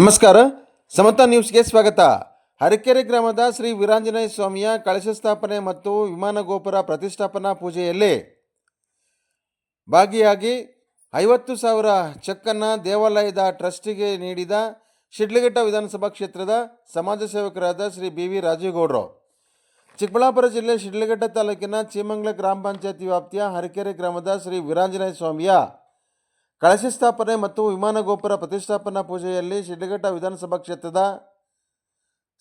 ನಮಸ್ಕಾರ, ಸಮತಾ ನ್ಯೂಸ್ಗೆ ಸ್ವಾಗತ. ಅರಕೆರೆ ಗ್ರಾಮದ ಶ್ರೀ ವೀರಾಂಜನೇಯ ಸ್ವಾಮಿಯ ಕಳಶ ಸ್ಥಾಪನೆ ಮತ್ತು ವಿಮಾನ ಗೋಪುರ ಪ್ರತಿಷ್ಠಾಪನಾ ಪೂಜೆಯಲ್ಲಿ ಭಾಗಿಯಾಗಿ 50,000 ಚೆಕ್ಕನ್ನು ದೇವಾಲಯದ ಟ್ರಸ್ಟಿಗೆ ನೀಡಿದ ಶಿಡ್ಲಘಟ್ಟ ವಿಧಾನಸಭಾ ಕ್ಷೇತ್ರದ ಸಮಾಜ ಸೇವಕರಾದ ಶ್ರೀ ಬಿ.ವಿ. ರಾಜೇಗೌಡರು. ಚಿಕ್ಕಬಳ್ಳಾಪುರ ಜಿಲ್ಲೆ ಶಿಡ್ಲಘಟ್ಟ ತಾಲೂಕಿನ ಚೀಮಂಗ್ಲ ಗ್ರಾಮ ಪಂಚಾಯತಿ ವ್ಯಾಪ್ತಿಯ ಅರಕೆರೆ ಗ್ರಾಮದ ಶ್ರೀ ವೀರಾಂಜನೇಯ ಸ್ವಾಮಿಯ ಕಳಶ ಸ್ಥಾಪನೆ ಮತ್ತು ವಿಮಾನ ಗೋಪುರ ಪ್ರತಿಷ್ಠಾಪನಾ ಪೂಜೆಯಲ್ಲಿ ಶಿಡ್ಲಘಟ್ಟ ವಿಧಾನಸಭಾ ಕ್ಷೇತ್ರದ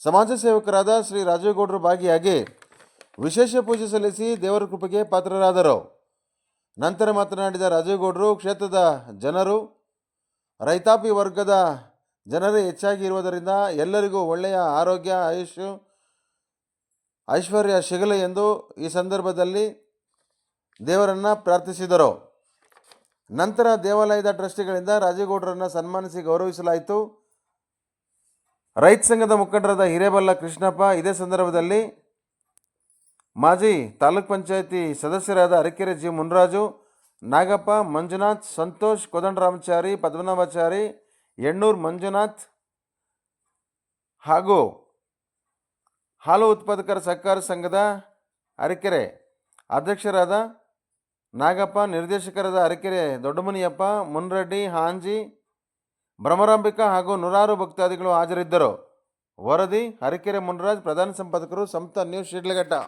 ಸಮಾಜ ಸೇವಕರಾದ ಶ್ರೀ ರಾಜೇಗೌಡರು ಭಾಗಿಯಾಗಿ ವಿಶೇಷ ಪೂಜೆ ಸಲ್ಲಿಸಿ ದೇವರ ಕೃಪೆಗೆ ಪಾತ್ರರಾದರು. ನಂತರ ಮಾತನಾಡಿದ ರಾಜೇಗೌಡರು, ಕ್ಷೇತ್ರದ ಜನರು ರೈತಾಪಿ ವರ್ಗದ ಜನರೇ ಹೆಚ್ಚಾಗಿ ಇರುವುದರಿಂದ ಎಲ್ಲರಿಗೂ ಒಳ್ಳೆಯ ಆರೋಗ್ಯ, ಐಶ್ವರ್ಯ ಸಿಗಲಿ ಎಂದು ಈ ಸಂದರ್ಭದಲ್ಲಿ ದೇವರನ್ನು ಪ್ರಾರ್ಥಿಸಿದರು. ನಂತರ ದೇವಾಲಯದ ಟ್ರಸ್ಟಿಗಳಿಂದ ರಾಜೇಗೌಡರನ್ನು ಸನ್ಮಾನಿಸಿ ಗೌರವಿಸಲಾಯಿತು. ರೈತ ಸಂಘದ ಮುಖಂಡರಾದ ಹಿರೇಬಲ್ಲ ಕೃಷ್ಣಪ್ಪ, ಇದೇ ಸಂದರ್ಭದಲ್ಲಿ ಮಾಜಿ ತಾಲೂಕ್ ಪಂಚಾಯತಿ ಸದಸ್ಯರಾದ ಅರಕೆರೆ ಜಿ. ಮುನ್ರಾಜು, ನಾಗಪ್ಪ, ಮಂಜುನಾಥ್, ಸಂತೋಷ್, ಕೋದಂಡರಾಮಚಾರಿ, ಪದ್ಮನಾಭಾಚಾರಿ, ಎಣ್ಣೂರು ಮಂಜುನಾಥ್ ಹಾಗೂ ಹಾಲು ಉತ್ಪಾದಕರ ಸಹಕಾರ ಸಂಘದ ಅರಕೆರೆ ಅಧ್ಯಕ್ಷರಾದ ನಾಗಪ್ಪ, ನಿರ್ದೇಶಕರಾದ ಅರಕೆರೆ ದೊಡ್ಡಮನಿಯಪ್ಪ, ಮುನ್ರೆಡ್ಡಿ, ಹಾಂಜಿ, ಭ್ರಮರಾಂಬಿಕಾ ಹಾಗೂ ನೂರಾರು ಭಕ್ತಾದಿಗಳು ಹಾಜರಿದ್ದರು. ವರದಿ ಅರಕೆರೆ ಮುನ್ರಾಜ್, ಪ್ರಧಾನ ಸಂಪಾದಕರು, ಸಮತಾ ನ್ಯೂಸ್, ಶಿಡ್ಲಘಟ್ಟ.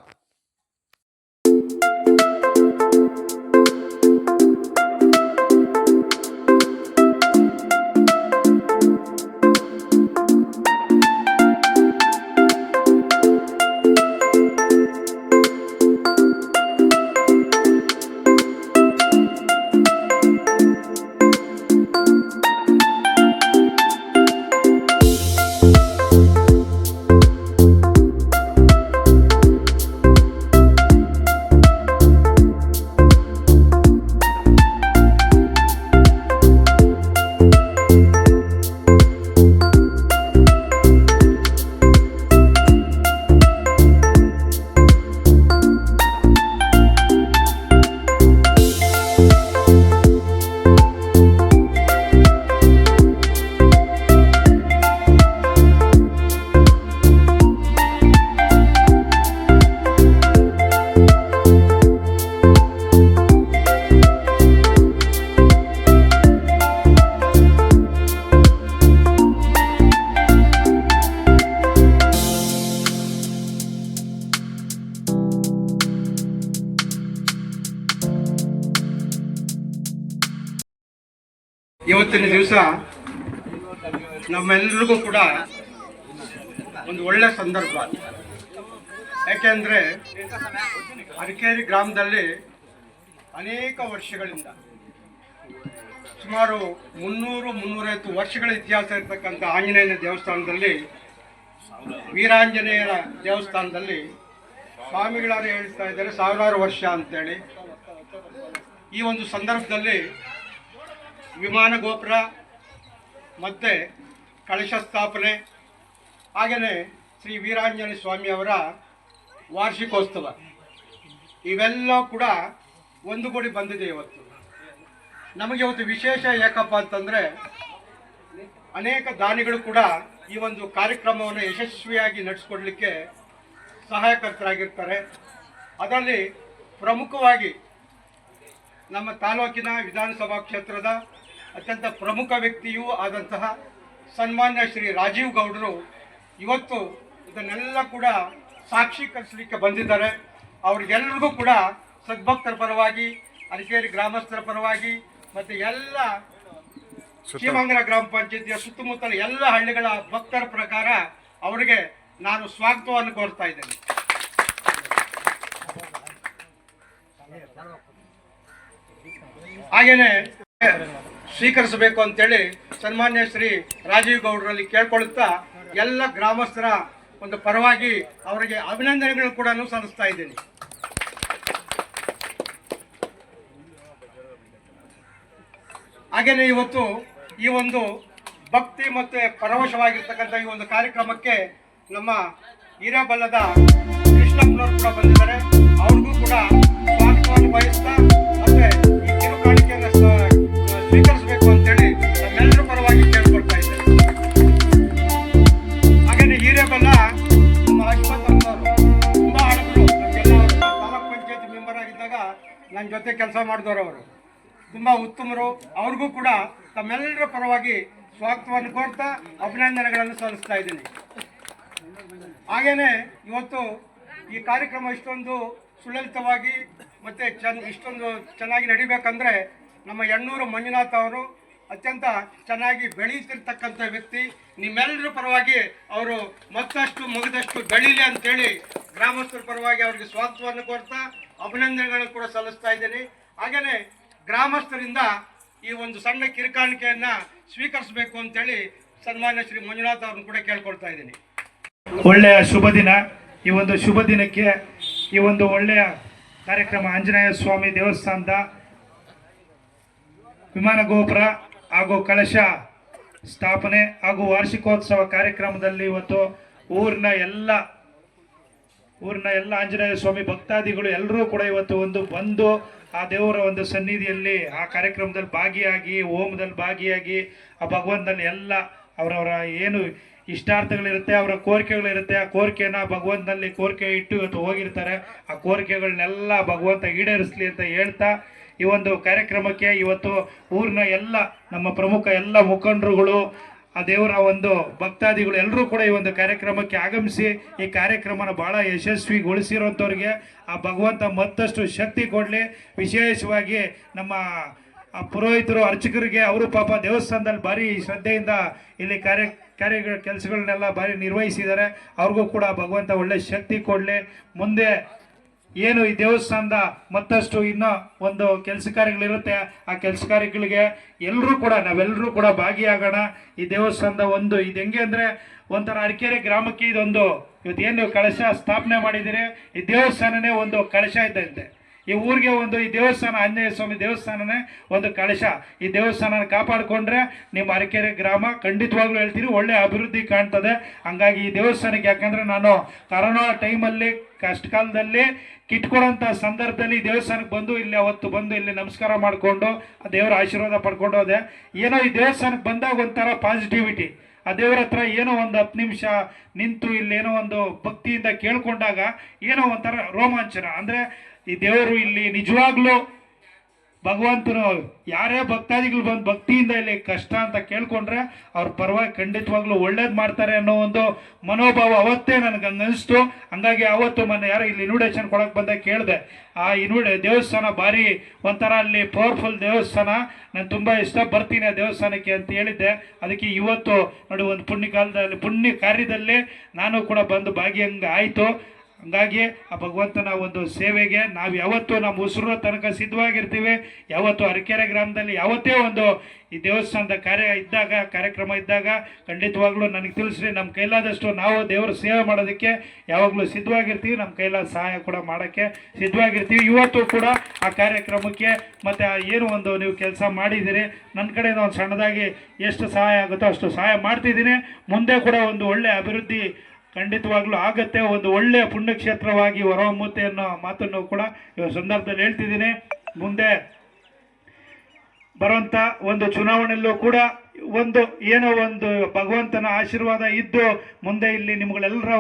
ಇವತ್ತಿನ ದಿವಸ ನಮ್ಮೆಲ್ಲರಿಗೂ ಕೂಡ ಒಂದು ಒಳ್ಳೆ ಸಂದರ್ಭ. ಯಾಕೆಂದರೆ ಅರಕೆರೆ ಗ್ರಾಮದಲ್ಲಿ ಅನೇಕ ವರ್ಷಗಳಿಂದ ಸುಮಾರು 300-350 ವರ್ಷಗಳ ಇತಿಹಾಸ ಇರತಕ್ಕಂಥ ಆಂಜನೇಯನ ದೇವಸ್ಥಾನದಲ್ಲಿ, ವೀರಾಂಜನೇಯರ ದೇವಸ್ಥಾನದಲ್ಲಿ ಸ್ವಾಮಿಗಳಾರು ಹೇಳ್ತಾ ಇದ್ದಾರೆ ಸಾವಿರಾರು ವರ್ಷ ಅಂತೇಳಿ. ಈ ಒಂದು ಸಂದರ್ಭದಲ್ಲಿ ವಿಮಾನ ಗೋಪುರ ಮತ್ತು ಕಳಶ ಸ್ಥಾಪನೆ, ಹಾಗೆಯೇ ಶ್ರೀ ವೀರಾಂಜನೇಯ ಸ್ವಾಮಿಯವರ ವಾರ್ಷಿಕೋತ್ಸವ ಇವೆಲ್ಲ ಕೂಡ ಒಂದುಗೂಡಿ ಬಂದಿದೆ. ಇವತ್ತು ನಮಗೆ ಇವತ್ತು ವಿಶೇಷ ಯಾಕಪ್ಪ ಅಂತಂದರೆ, ಅನೇಕ ದಾನಿಗಳು ಕೂಡ ಈ ಒಂದು ಕಾರ್ಯಕ್ರಮವನ್ನು ಯಶಸ್ವಿಯಾಗಿ ನಡೆಸ್ಕೊಡ್ಲಿಕ್ಕೆ ಸಹಾಯಕರ್ತರಾಗಿರ್ತಾರೆ. ಅದರಲ್ಲಿ ಪ್ರಮುಖವಾಗಿ ನಮ್ಮ ತಾಲೂಕಿನ ವಿಧಾನಸಭಾ ಕ್ಷೇತ್ರದ ಅತ್ಯಂತ ಪ್ರಮುಖ ವ್ಯಕ್ತಿಯೂ ಆದಂತಹ ಸನ್ಮಾನ್ಯ ಶ್ರೀ ರಾಜೀವ್ ಗೌಡರು ಇವತ್ತು ಇದನ್ನೆಲ್ಲ ಕೂಡ ಸಾಕ್ಷೀಕರಿಸಲಿಕ್ಕೆ ಬಂದಿದ್ದಾರೆ. ಅವ್ರಿಗೆಲ್ಲರಿಗೂ ಕೂಡ ಸದ್ಭಕ್ತರ ಪರವಾಗಿ, ಅರಕೆರೆ ಗ್ರಾಮಸ್ಥರ ಪರವಾಗಿ ಮತ್ತು ಎಲ್ಲ ಚೀಮಂಗ್ಲ ಗ್ರಾಮ ಪಂಚಾಯತಿಯ ಸುತ್ತಮುತ್ತಲ ಎಲ್ಲ ಹಳ್ಳಿಗಳ ಭಕ್ತರ ಪ್ರಕಾರ ಅವರಿಗೆ ನಾನು ಸ್ವಾಗತವನ್ನು ಕೋರ್ತಾ ಇದ್ದೇನೆ. ಹಾಗೇನೆ ಸ್ವೀಕರಿಸಬೇಕು ಅಂತೇಳಿ ಸನ್ಮಾನ್ಯ ಶ್ರೀ ರಾಜೀವ್ ಗೌಡರಲ್ಲಿ ಕೇಳ್ಕೊಳ್ಳುತ್ತಾ ಎಲ್ಲ ಗ್ರಾಮಸ್ಥರ ಒಂದು ಪರವಾಗಿ ಅವರಿಗೆ ಅಭಿನಂದನೆಗಳು ಕೂಡ ಸಲ್ಲಿಸ್ತಾ ಇದ್ದೀನಿ. ಹಾಗೇನೆ ಇವತ್ತು ಈ ಒಂದು ಭಕ್ತಿ ಮತ್ತು ಪರವಶವಾಗಿರ್ತಕ್ಕಂಥ ಈ ಒಂದು ಕಾರ್ಯಕ್ರಮಕ್ಕೆ ನಮ್ಮ ಹಿರೇಬಲ್ಲದ ಕೃಷ್ಣಪ್ಪನವರು ಕೂಡ ಬಂದಿದ್ದಾರೆ. ಅವ್ರಿಗೂ ಕೂಡ ಸ್ವಾಗತವನ್ನು ಬಯಸ್ತಾ ಮತ್ತೆ ಈ ಕಿರುಕಾಣಿಕೆಯನ್ನು ಸ್ವೀಕರಿಸಬೇಕು ಅಂತೇಳಿ ನಮ್ಮೆಲ್ಲರ ಪರವಾಗಿ ಕೇಳ್ಕೊಳ್ತಾ ಇದ್ದೇನೆ. ನನ್ನ ಜೊತೆ ಕೆಲಸ ಮಾಡಿದವರು ಅವರು ತುಂಬ ಉತ್ತಮರು. ಅವ್ರಿಗೂ ಕೂಡ ತಮ್ಮೆಲ್ಲರ ಪರವಾಗಿ ಸ್ವಾಗತವನ್ನು ಕೋರ್ತಾ ಅಭಿನಂದನೆಗಳನ್ನು ಸಲ್ಲಿಸ್ತಾ ಇದ್ದೀನಿ. ಹಾಗೆಯೇ ಇವತ್ತು ಈ ಕಾರ್ಯಕ್ರಮ ಇಷ್ಟೊಂದು ಸುಲಲಿತವಾಗಿ ಮತ್ತು ಇಷ್ಟೊಂದು ಚೆನ್ನಾಗಿ ನಡಿಬೇಕಂದ್ರೆ ನಮ್ಮ ಯಣ್ಣೂರು ಮಂಜುನಾಥ್ ಅವರು ಅತ್ಯಂತ ಚೆನ್ನಾಗಿ ಬೆಳೀತಿರ್ತಕ್ಕಂಥ ವ್ಯಕ್ತಿ. ನಿಮ್ಮೆಲ್ಲರ ಪರವಾಗಿ ಅವರು ಮತ್ತಷ್ಟು ಮುಗಿದಷ್ಟು ಬೆಳೀಲಿ ಅಂತೇಳಿ ಗ್ರಾಮಸ್ಥರ ಪರವಾಗಿ ಅವರಿಗೆ ಸ್ವಾಗತವನ್ನು ಕೋರ್ತಾ ಅಭಿನಂದನೆಗಳನ್ನು ಕೂಡ ಸಲ್ಲಿಸ್ತಾ ಇದ್ದೀನಿ. ಹಾಗೆಯೇ ಗ್ರಾಮಸ್ಥರಿಂದ ಈ ಒಂದು ಸಣ್ಣ ಕಿರುಕಾಣಿಕೆಯನ್ನು ಸ್ವೀಕರಿಸಬೇಕು ಅಂತೇಳಿ ಸನ್ಮಾನ್ಯ ಶ್ರೀ ಮಂಜುನಾಥ್ ಅವ್ರನ್ನ ಕೂಡ ಕೇಳ್ಕೊಳ್ತಾ ಇದ್ದೀನಿ. ಒಳ್ಳೆಯ ಶುಭ ದಿನ. ಈ ಒಂದು ಶುಭ ದಿನಕ್ಕೆ ಈ ಒಂದು ಒಳ್ಳೆಯ ಕಾರ್ಯಕ್ರಮ ಆಂಜನೇಯ ಸ್ವಾಮಿ ದೇವಸ್ಥಾನದ ವಿಮಾನ ಗೋಪುರ ಹಾಗೂ ಕಳಶ ಸ್ಥಾಪನೆ ಹಾಗೂ ವಾರ್ಷಿಕೋತ್ಸವ ಕಾರ್ಯಕ್ರಮದಲ್ಲಿ ಇವತ್ತು ಊರಿನ ಎಲ್ಲ ಆಂಜನೇಯ ಸ್ವಾಮಿ ಭಕ್ತಾದಿಗಳು ಎಲ್ಲರೂ ಕೂಡ ಇವತ್ತು ಬಂದು ಆ ದೇವರ ಒಂದು ಸನ್ನಿಧಿಯಲ್ಲಿ ಆ ಕಾರ್ಯಕ್ರಮದಲ್ಲಿ ಭಾಗಿಯಾಗಿ ಹೋಮದಲ್ಲಿ ಭಾಗಿಯಾಗಿ ಆ ಭಗವಂತನಲ್ಲಿ ಎಲ್ಲ ಅವರವರ ಏನು ಇಷ್ಟಾರ್ಥಗಳಿರುತ್ತೆ, ಅವರ ಕೋರಿಕೆಗಳಿರುತ್ತೆ, ಆ ಕೋರಿಕೆನ ಭಗವಂತನಲ್ಲಿ ಕೋರಿಕೆ ಇಟ್ಟು ಇವತ್ತು ಹೋಗಿರ್ತಾರೆ. ಆ ಕೋರಿಕೆಗಳನ್ನೆಲ್ಲ ಭಗವಂತ ಈಡೇರಿಸಲಿ ಅಂತ ಹೇಳ್ತಾ ಈ ಒಂದು ಕಾರ್ಯಕ್ರಮಕ್ಕೆ ಇವತ್ತು ಊರಿನ ಎಲ್ಲ ನಮ್ಮ ಪ್ರಮುಖ ಎಲ್ಲ ಮುಖಂಡರುಗಳು, ಆ ದೇವರ ಒಂದು ಭಕ್ತಾದಿಗಳು ಎಲ್ಲರೂ ಕೂಡ ಈ ಒಂದು ಕಾರ್ಯಕ್ರಮಕ್ಕೆ ಆಗಮಿಸಿ ಈ ಕಾರ್ಯಕ್ರಮನ ಭಾಳ ಯಶಸ್ವಿಗೊಳಿಸಿರೋಂಥವ್ರಿಗೆ ಆ ಭಗವಂತ ಮತ್ತಷ್ಟು ಶಕ್ತಿ ಕೊಡಲಿ. ವಿಶೇಷವಾಗಿ ನಮ್ಮ ಆ ಪುರೋಹಿತರು ಅರ್ಚಕರಿಗೆ ಅವರು ಪಾಪ ದೇವಸ್ಥಾನದಲ್ಲಿ ಭಾರಿ ಶ್ರದ್ಧೆಯಿಂದ ಇಲ್ಲಿ ಕೆಲಸಗಳನ್ನೆಲ್ಲ ಭಾರಿ ನಿರ್ವಹಿಸಿದ್ದಾರೆ. ಅವ್ರಿಗೂ ಕೂಡ ಭಗವಂತ ಒಳ್ಳೆ ಶಕ್ತಿ ಕೊಡಲಿ. ಮುಂದೆ ಏನು ಈ ದೇವಸ್ಥಾನದ ಮತ್ತಷ್ಟು ಇನ್ನೂ ಒಂದು ಕೆಲಸ ಕಾರ್ಯಗಳಿರುತ್ತೆ, ಆ ಕೆಲಸ ಕಾರ್ಯಗಳಿಗೆ ನಾವೆಲ್ಲರೂ ಕೂಡ ಭಾಗಿಯಾಗೋಣ. ಈ ದೇವಸ್ಥಾನದ ಇದು ಹೆಂಗೆ ಅಂದರೆ ಒಂಥರ ಅರಕೆರೆ ಗ್ರಾಮಕ್ಕೆ ಇದೊಂದು ಇವತ್ತೇನು ಕಳಶ ಸ್ಥಾಪನೆ ಮಾಡಿದ್ದೀರಿ, ಈ ದೇವಸ್ಥಾನನೇ ಒಂದು ಕಳಶ ಇದ್ದಂತೆ. ಈ ಊರಿಗೆ ಈ ದೇವಸ್ಥಾನ ಆಂಜನೇಯ ಸ್ವಾಮಿ ದೇವಸ್ಥಾನನೇ ಒಂದು ಕಳಶ. ಈ ದೇವಸ್ಥಾನ ಕಾಪಾಡಿಕೊಂಡ್ರೆ ನಿಮ್ಮ ಅರಕೆರೆ ಗ್ರಾಮ ಖಂಡಿತವಾಗ್ಲೂ ಹೇಳ್ತೀರಿ ಒಳ್ಳೆ ಅಭಿವೃದ್ಧಿ ಕಾಣ್ತದೆ. ಹಂಗಾಗಿ ಈ ದೇವಸ್ಥಾನಕ್ಕೆ, ಯಾಕಂದರೆ ನಾನು ಕರೋನಾ ಟೈಮಲ್ಲಿ ಕಷ್ಟ ಕಾಲದಲ್ಲಿ ಕಿಟ್ಕೊಡೋಂಥ ಸಂದರ್ಭದಲ್ಲಿ ದೇವಸ್ಥಾನಕ್ಕೆ ಅವತ್ತು ಬಂದು ಇಲ್ಲಿ ನಮಸ್ಕಾರ ಮಾಡಿಕೊಂಡು ಆ ದೇವರ ಆಶೀರ್ವಾದ ಪಡ್ಕೊಂಡು ಹೋದೆ. ಏನೋ ಈ ದೇವಸ್ಥಾನಕ್ಕೆ ಬಂದಾಗ ಒಂಥರ ಪಾಸಿಟಿವಿಟಿ, ಆ ದೇವರ ಹತ್ರ ಏನೋ ಒಂದು 10 ನಿಮಿಷ ನಿಂತು ಇಲ್ಲೇನೋ ಒಂದು ಭಕ್ತಿಯಿಂದ ಕೇಳ್ಕೊಂಡಾಗ ಏನೋ ಒಂಥರ ರೋಮಾಂಚನ. ಅಂದರೆ ಈ ದೇವರು ಇಲ್ಲಿ ನಿಜವಾಗ್ಲೂ ಭಗವಂತನು ಯಾರೇ ಭಕ್ತಾದಿಗಳು ಬಂದು ಭಕ್ತಿಯಿಂದ ಇಲ್ಲಿ ಕಷ್ಟ ಅಂತ ಕೇಳ್ಕೊಂಡ್ರೆ ಅವ್ರ ಪರವಾಗಿ ಖಂಡಿತವಾಗ್ಲೂ ಒಳ್ಳೇದು ಮಾಡ್ತಾರೆ ಅನ್ನೋ ಒಂದು ಮನೋಭಾವ ಅವತ್ತೇ ನನಗೆ ಅನಿಸ್ತು. ಹಂಗಾಗಿ ಅವತ್ತು ಯಾರೋ ಇಲ್ಲಿ ಇನ್ವಿಟೇಷನ್ ಕೊಡೋಕೆ ಬಂದಾಗ ಕೇಳಿದೆ, ಆ ದೇವಸ್ಥಾನ ಭಾರಿ ಒಂಥರ ಅಲ್ಲಿ ಪವರ್ಫುಲ್ ದೇವಸ್ಥಾನ, ನಾನು ತುಂಬ ಬರ್ತೀನಿ ಆ ದೇವಸ್ಥಾನಕ್ಕೆ ಅಂತ ಹೇಳಿದ್ದೆ. ಅದಕ್ಕೆ ಇವತ್ತು ನೋಡಿ ಒಂದು ಪುಣ್ಯ ಕಾರ್ಯದಲ್ಲಿ ನಾನು ಕೂಡ ಬಂದು ಭಾಗಿಯಂಗೆ ಆಯಿತು. ಹಂಗಾಗಿ ಆ ಭಗವಂತನ ಒಂದು ಸೇವೆಗೆ ನಾವು ಯಾವತ್ತೂ ನಮ್ಮ ಉಸಿರೋ ತನಕ ಸಿದ್ಧವಾಗಿರ್ತೀವಿ. ಯಾವತ್ತು ಅರಕೆರೆ ಗ್ರಾಮದಲ್ಲಿ ಯಾವತ್ತೇ ಈ ದೇವಸ್ಥಾನದ ಕಾರ್ಯಕ್ರಮ ಇದ್ದಾಗ ಖಂಡಿತವಾಗ್ಲೂ ನನಗೆ ತಿಳಿಸ್ರಿ. ನಮ್ಮ ಕೈಲಾದಷ್ಟು ನಾವು ದೇವರ ಸೇವೆ ಮಾಡೋದಕ್ಕೆ ಯಾವಾಗಲೂ ಸಿದ್ಧವಾಗಿರ್ತೀವಿ, ನಮ್ಮ ಕೈಲಾದ ಸಹಾಯ ಕೂಡ ಮಾಡೋಕ್ಕೆ ಸಿದ್ಧವಾಗಿರ್ತೀವಿ. ಇವತ್ತು ಕೂಡ ಆ ಕಾರ್ಯಕ್ರಮಕ್ಕೆ ಮತ್ತು ಏನು ನೀವು ಕೆಲಸ ಮಾಡಿದ್ದೀರಿ, ನನ್ನ ಕಡೆಯಿಂದ ಒಂದು ಸಣ್ಣದಾಗಿ ಎಷ್ಟು ಸಹಾಯ ಆಗುತ್ತೋ ಅಷ್ಟು ಸಹಾಯ ಮಾಡ್ತಿದ್ದೀನಿ. ಮುಂದೆ ಕೂಡ ಒಳ್ಳೆ ಅಭಿವೃದ್ಧಿ ಖಂಡಿತವಾಗ್ಲೂ ಆಗತ್ತೆ, ಒಳ್ಳೆಯ ಪುಣ್ಯಕ್ಷೇತ್ರವಾಗಿ ಹೊರಹೊಮ್ಮುತ್ತೆ ಅನ್ನೋ ಮಾತನ್ನು ಕೂಡ ಈ ಸಂದರ್ಭದಲ್ಲಿ ಹೇಳ್ತಿದ್ದೀನಿ. ಮುಂದೆ ಬರುವಂಥ ಚುನಾವಣೆಯಲ್ಲೂ ಕೂಡ ಏನೋ ಭಗವಂತನ ಆಶೀರ್ವಾದ ಇದ್ದು ಮುಂದೆ ಇಲ್ಲಿ ನಿಮ್ಗಳೆಲ್ಲರ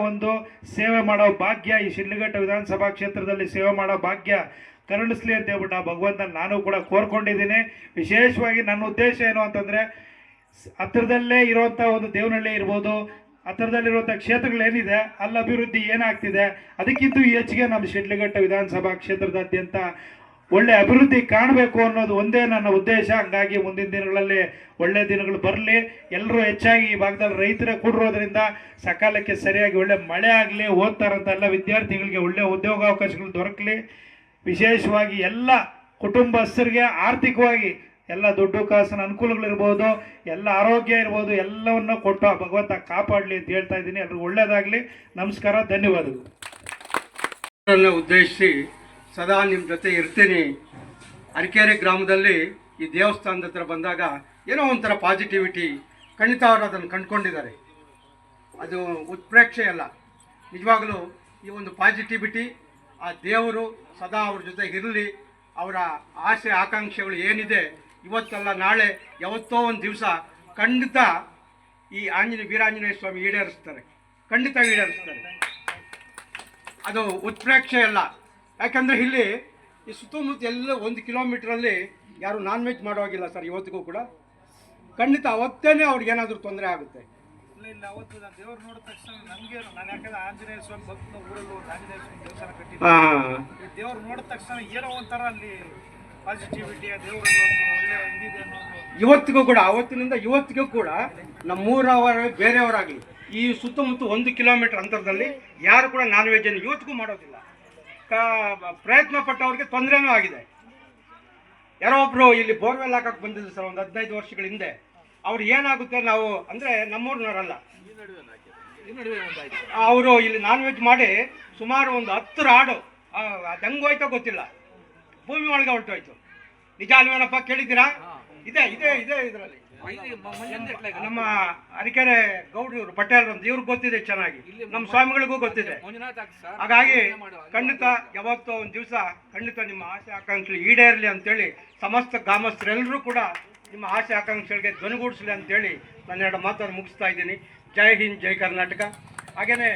ಸೇವೆ ಮಾಡೋ ಭಾಗ್ಯ, ಈ ಶಿಡ್ಲಘಟ್ಟ ವಿಧಾನಸಭಾ ಕ್ಷೇತ್ರದಲ್ಲಿ ಸೇವೆ ಮಾಡೋ ಭಾಗ್ಯ ಕರುಣಿಸ್ಲಿ ಅಂತ ಹೇಳ್ಬಿಟ್ಟು ಆ ಭಗವಂತನ ನಾನು ಕೂಡ ಕೋರ್ಕೊಂಡಿದ್ದೀನಿ. ವಿಶೇಷವಾಗಿ ನನ್ನ ಉದ್ದೇಶ ಏನು ಅಂತಂದರೆ ಹತ್ತಿರದಲ್ಲೇ ಇರುವಂಥ ದೇವನಹಳ್ಳಿ ಇರ್ಬೋದು, ಹತ್ತಿರದಲ್ಲಿರುವಂಥ ಕ್ಷೇತ್ರಗಳೇನಿದೆ ಅಲ್ಲಿ ಅಭಿವೃದ್ಧಿ ಏನಾಗ್ತಿದೆ, ಅದಕ್ಕಿಂತ ಹೆಚ್ಚಿಗೆ ನಮ್ಮ ಶಿಡ್ಲಘಟ್ಟ ವಿಧಾನಸಭಾ ಕ್ಷೇತ್ರದಾದ್ಯಂತ ಒಳ್ಳೆ ಅಭಿವೃದ್ಧಿ ಕಾಣಬೇಕು ಅನ್ನೋದು ಒಂದೇ ನನ್ನ ಉದ್ದೇಶ. ಹಂಗಾಗಿ ಮುಂದಿನ ದಿನಗಳಲ್ಲಿ ಒಳ್ಳೆ ದಿನಗಳು ಬರಲಿ. ಎಲ್ಲರೂ ಹೆಚ್ಚಾಗಿ ಈ ಭಾಗದಲ್ಲಿ ರೈತರೇ ಕೂಡಿರೋದ್ರಿಂದ ಸಕಾಲಕ್ಕೆ ಸರಿಯಾಗಿ ಒಳ್ಳೆ ಮಳೆ ಆಗಲಿ, ಓದ್ತಾರಂಥ ಎಲ್ಲ ವಿದ್ಯಾರ್ಥಿಗಳಿಗೆ ಒಳ್ಳೆ ಉದ್ಯೋಗಾವಕಾಶಗಳು ದೊರಕಲಿ. ವಿಶೇಷವಾಗಿ ಎಲ್ಲ ಕುಟುಂಬಸ್ಥರಿಗೆ ಆರ್ಥಿಕವಾಗಿ ಎಲ್ಲ ದುಡ್ಡು ಕಾಸಿನ ಅನುಕೂಲಗಳಿರ್ಬೋದು, ಎಲ್ಲ ಆರೋಗ್ಯ ಇರ್ಬೋದು, ಎಲ್ಲವನ್ನು ಕೊಟ್ಟು ಭಗವಂತ ಕಾಪಾಡಲಿ ಅಂತ ಹೇಳ್ತಾ ಇದ್ದೀನಿ. ಎಲ್ರಿಗೂ ಒಳ್ಳೆಯದಾಗಲಿ. ನಮಸ್ಕಾರ, ಧನ್ಯವಾದಗಳು. ಉದ್ದೇಶಿಸಿ ಸದಾ ನಿಮ್ಮ ಜೊತೆ ಇರ್ತೀನಿ. ಅರಕೆರೆ ಗ್ರಾಮದಲ್ಲಿ ಈ ದೇವಸ್ಥಾನದ ಹತ್ರ ಬಂದಾಗ ಏನೋ ಒಂಥರ ಪಾಸಿಟಿವಿಟಿ ಖಂಡಿತ ಅವರು ಅದನ್ನು ಕಂಡುಕೊಂಡಿದ್ದಾರೆ. ಅದು ಉತ್ಪ್ರೇಕ್ಷೆ ಅಲ್ಲ, ನಿಜವಾಗಲೂ ಈ ಪಾಸಿಟಿವಿಟಿ ಆ ದೇವರು ಸದಾ ಅವ್ರ ಜೊತೆ ಇರಲಿ. ಅವರ ಆಸೆ ಆಕಾಂಕ್ಷೆಗಳು ಏನಿದೆ ಇವತ್ತಲ್ಲ ನಾಳೆ ಯಾವತ್ತೋ ಒಂದು ದಿವಸ ಖಂಡಿತ ಈ ವೀರಾಂಜನೇಯ ಸ್ವಾಮಿ ಈಡೇರಿಸ್ತಾರೆ, ಖಂಡಿತ ಈಡೇರಿಸ್ತಾರೆ. ಅದು ಉತ್ಪ್ರೇಕ್ಷೆ ಅಲ್ಲ. ಯಾಕಂದರೆ ಇಲ್ಲಿ ಈ ಸುತ್ತಮುತ್ತ ಎಲ್ಲ 1 ಕಿಲೋಮೀಟ್ರಲ್ಲಿ ಯಾರು ನಾನ್ ವೆಜ್ ಮಾಡೋವಾಗಿಲ್ಲ ಸರ್ ಇವತ್ತಿಗೂ ಕೂಡ. ಖಂಡಿತ ಅವತ್ತೇನೆ ಅವ್ರಿಗೆ ಏನಾದರೂ ತೊಂದರೆ ಆಗುತ್ತೆ. ಇಲ್ಲ ಅವತ್ತು ನಾನು ದೇವ್ರು ನೋಡಿದ ತಕ್ಷಣ ನನಗೆ ನಾನು ಯಾಕಂದ್ರೆ ಆಂಜನೇಯ ಸ್ವಾಮಿ ಭಕ್ತನ ಊರಲ್ಲಿ ಒಂದು ಆಂಜನೇಯ ಸ್ವಾಮಿ ದೇವಸ್ಥಾನ ಕಟ್ಟಿದ್ದೆ. ಈ ದೇವ್ರು ನೋಡಿದ ತಕ್ಷಣ ಏನೋ ಒಂಥರ ಅಲ್ಲಿ ಪಾಸಿಟಿವಿಟಿ, ಆ ದೇವರಲ್ಲಿ ಒಂದು ಒಳ್ಳೆ ಇದಿದೆ ಅನ್ನೋದು ಇವತ್ತಿಗೂ ಕೂಡ, ಅವತ್ತಿನಿಂದ ಇವತ್ತಿಗೂ ಕೂಡ ನಮ್ಮೂರವರು ಬೇರೆಯವರಾಗಲಿ ಈ ಸುತ್ತಮುತ್ತ 1 ಕಿಲೋಮೀಟರ್ ಅಂತರದಲ್ಲಿ ಯಾರು ಕೂಡ ನಾನ್ ವೆಜ್ ಅನ್ನು ಇವತ್ತಿಗೂ ಮಾಡೋದಿಲ್ಲ. ಪ್ರಯತ್ನ ಪಟ್ಟವ್ರಿಗೆ ತೊಂದರೆನೂ ಆಗಿದೆ. ಯಾರೋ ಒಬ್ರು ಇಲ್ಲಿ ಬೋರ್ವೆಲ್ ಹಾಕಕ್ಕೆ ಬಂದಿದ್ರು ಸರ್ ಒಂದು 15 ವರ್ಷಗಳ ಹಿಂದೆ. ಅವ್ರು ಏನಾಗುತ್ತೆ ನಾವು ಅಂದರೆ ನಮ್ಮೂರಿನವರಲ್ಲ, ಅವರು ಇಲ್ಲಿ ನಾನ್ ವೆಜ್ ಮಾಡಿ ಸುಮಾರು ಒಂದು 10 ರಾಡು ಅದು ಹೆಂಗೆ ಹೋಯ್ತೋ ಗೊತ್ತಿಲ್ಲ, ಭೂಮಿ ಒಳಗೆ ಹೊರಟೋಯ್ತು. ನಿಜ ಅಲ್ವೇನಪ್ಪ, ಕೇಳಿದ್ದೀರಾ? ಇದೆ ಇದೆ ಇದೆ ಇದರಲ್ಲಿ ನಮ್ಮ ಅರಿಕೆರೆ ಗೌಡ್ರು ಇವರು ಪಟೇಲ್ ಅಂತ ಇವ್ರಿಗೆ ಗೊತ್ತಿದೆ ಚೆನ್ನಾಗಿ, ನಮ್ಮ ಸ್ವಾಮಿಗಳಿಗೂ ಗೊತ್ತಿದೆ. ಹಾಗಾಗಿ ಖಂಡಿತ ಯಾವತ್ತೋ ಒಂದು ದಿವಸ ಖಂಡಿತ ನಿಮ್ಮ ಆಸೆ ಆಕಾಂಕ್ಷೆ ಈಡೇರಲಿ ಅಂತೇಳಿ ಸಮಸ್ತ ಗ್ರಾಮಸ್ಥರೆಲ್ಲರೂ ಕೂಡ ನಿಮ್ಮ ಆಸೆ ಆಕಾಂಕ್ಷೆಗಳಿಗೆ ಧ್ವನಿಗೂಡಿಸಲಿ ಅಂತೇಳಿ ನಾನು 2 ಮಾತನ್ನು ಮುಗಿಸ್ತಾ ಇದ್ದೀನಿ. ಜೈ ಹಿಂದ್, ಜೈ ಕರ್ನಾಟಕ. ಹಾಗೆಯೇ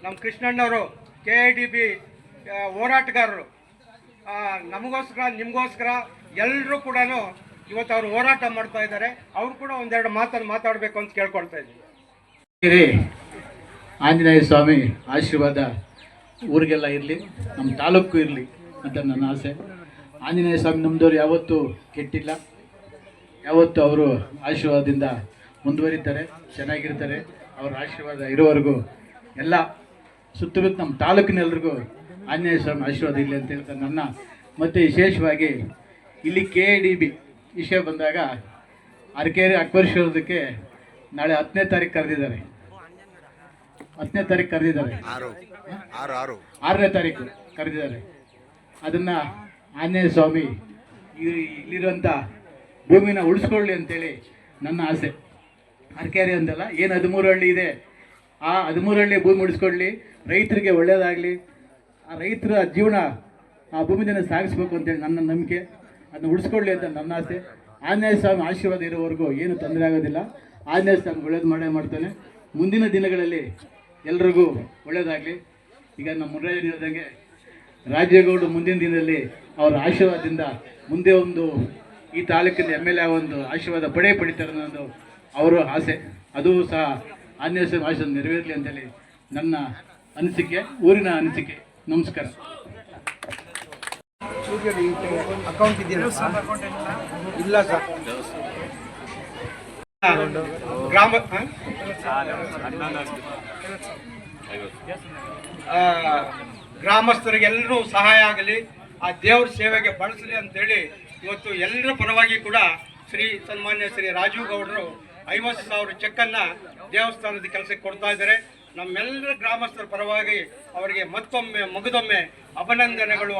ನಮ್ಮ ಕೃಷ್ಣಣ್ಣವರು KIDB ಹೋರಾಟಗಾರರು, ನಮಗೋಸ್ಕರ ನಿಮಗೋಸ್ಕರ ಎಲ್ಲರೂ ಕೂಡ ಇವತ್ತು ಅವರು ಹೋರಾಟ ಮಾಡ್ತಾ ಇದ್ದಾರೆ. ಅವರು ಕೂಡ 1-2 ಮಾತನ್ನು ಮಾತಾಡಬೇಕು ಅಂತ ಕೇಳ್ಕೊಳ್ತಾ ಇದ್ದೀನಿ. ಆಂಜನೇಯ ಸ್ವಾಮಿ ಆಶೀರ್ವಾದ ಊರಿಗೆಲ್ಲ ಇರಲಿ, ನಮ್ಮ ತಾಲೂಕು ಇರಲಿ ಅಂತ ನನ್ನ ಆಸೆ. ಆಂಜನೇಯ ಸ್ವಾಮಿ ನಮ್ಮದವ್ರು ಯಾವತ್ತೂ ಕೆಟ್ಟಿಲ್ಲ, ಯಾವತ್ತೂ ಅವರು ಆಶೀರ್ವಾದದಿಂದ ಮುಂದುವರಿತಾರೆ, ಚೆನ್ನಾಗಿರ್ತಾರೆ. ಅವ್ರ ಆಶೀರ್ವಾದ ಇರೋವರೆಗೂ ಎಲ್ಲ ಸುತ್ತಮುತ್ತ ನಮ್ಮ ತಾಲೂಕಿನೆಲ್ರಿಗೂ ಆಂಜನೇಯ ಸ್ವಾಮಿ ಆಶೀರ್ವಾದ ಇರಲಿ ಅಂತ ಹೇಳ್ತಾರೆ ನನ್ನ. ಮತ್ತು ವಿಶೇಷವಾಗಿ ಇಲ್ಲಿ KIDB ವಿಷಯ ಬಂದಾಗ ಅರಕೆರೆ ಅಕ್ಬರೇಶ್ವರದಕ್ಕೆ ನಾಳೆ 10ನೇ ತಾರೀಕು ಕರೆದಿದ್ದಾರೆ. 10ನೇ ತಾರೀಕು ಕರೆದಿದ್ದಾರೆ, 6ನೇ ತಾರೀಕು ಕರೆದಿದ್ದಾರೆ. ಅದನ್ನು ಆಂಜನೇಯ ಸ್ವಾಮಿ ಇಲ್ಲಿರುವಂಥ ಭೂಮಿನ ಉಳಿಸ್ಕೊಳ್ಳಿ ಅಂತೇಳಿ ನನ್ನ ಆಸೆ. ಅರಕೆರೆ ಅಂದಲ್ಲ, ಏನು 13 ಹಳ್ಳಿ ಇದೆ, ಆ 13 ಹಳ್ಳಿ ಭೂಮಿ ಉಳಿಸ್ಕೊಳ್ಳಿ, ರೈತರಿಗೆ ಒಳ್ಳೆಯದಾಗಲಿ, ಆ ರೈತರ ಜೀವನ ಆ ಭೂಮಿನ ಸಾಗಿಸ್ಬೇಕು ಅಂತೇಳಿ ನನ್ನ ನಂಬಿಕೆ. ಅದನ್ನ ಉಳಿಸ್ಕೊಳ್ಳಿ ಅಂತ ನನ್ನ ಆಸೆ. ಆಂಜನೇಯ ಸ್ವಾಮಿ ಆಶೀರ್ವಾದ ಇರೋವರೆಗೂ ಏನು ತೊಂದರೆ ಆಗೋದಿಲ್ಲ. ಆಂಜನೇಯ ಸ್ವಾಮಿ ಒಳ್ಳೇದು ಮಾಡ್ತಾನೆ. ಮುಂದಿನ ದಿನಗಳಲ್ಲಿ ಎಲ್ರಿಗೂ ಒಳ್ಳೆಯದಾಗಲಿ. ಈಗ ನಮ್ಮ ಮುರ್ರಾಜ್ ಹೇಳ್ದಂಗೆ ರಾಜೇಗೌಡರು ಮುಂದಿನ ದಿನದಲ್ಲಿ ಅವರ ಆಶೀರ್ವಾದದಿಂದ ಮುಂದೆ ಒಂದು ಈ ತಾಲೂಕಿನ MLA ಒಂದು ಆಶೀರ್ವಾದ ಪಡಿತಾರೆ ಅನ್ನೋದು ಅವರ ಆಸೆ. ಅದು ಸಹ ಆಂಜನೇಯ ಸ್ವಾಮಿ ಆಶೀರ್ವಾದ ನೆರವೇರಲಿ ಅಂತೇಳಿ ನನ್ನ ಅನಿಸಿಕೆ, ಊರಿನ ಅನಿಸಿಕೆ. ನಮಸ್ಕಾರ. ಅಕೌಂಟ್ ಇದೆಯಾ? ಇಲ್ಲ ಸರ್. ಗ್ರಾಮ ಗ್ರಾಮಸ್ಥರಿಗೆಲ್ಲರೂ ಸಹಾಯ ಆಗಲಿ, ಆ ದೇವ್ರ ಸೇವೆಗೆ ಬಳಸಲಿ ಅಂತೇಳಿ ಇವತ್ತು ಎಲ್ಲರ ಪರವಾಗಿ ಕೂಡ ಸನ್ಮಾನ್ಯ ಶ್ರೀ ರಾಜೀವ್ ಗೌಡರು 50,000 ಚೆಕ್ಕನ್ನು ದೇವಸ್ಥಾನದ ಕೆಲಸಕ್ಕೆ ಕೊಡ್ತಾ ಇದ್ದಾರೆ. ನಮ್ಮೆಲ್ಲರ ಗ್ರಾಮಸ್ಥರ ಪರವಾಗಿ ಅವರಿಗೆ ಮತ್ತೊಮ್ಮೆ ಮುಗಿದೊಮ್ಮೆ ಅಭಿನಂದನೆಗಳು.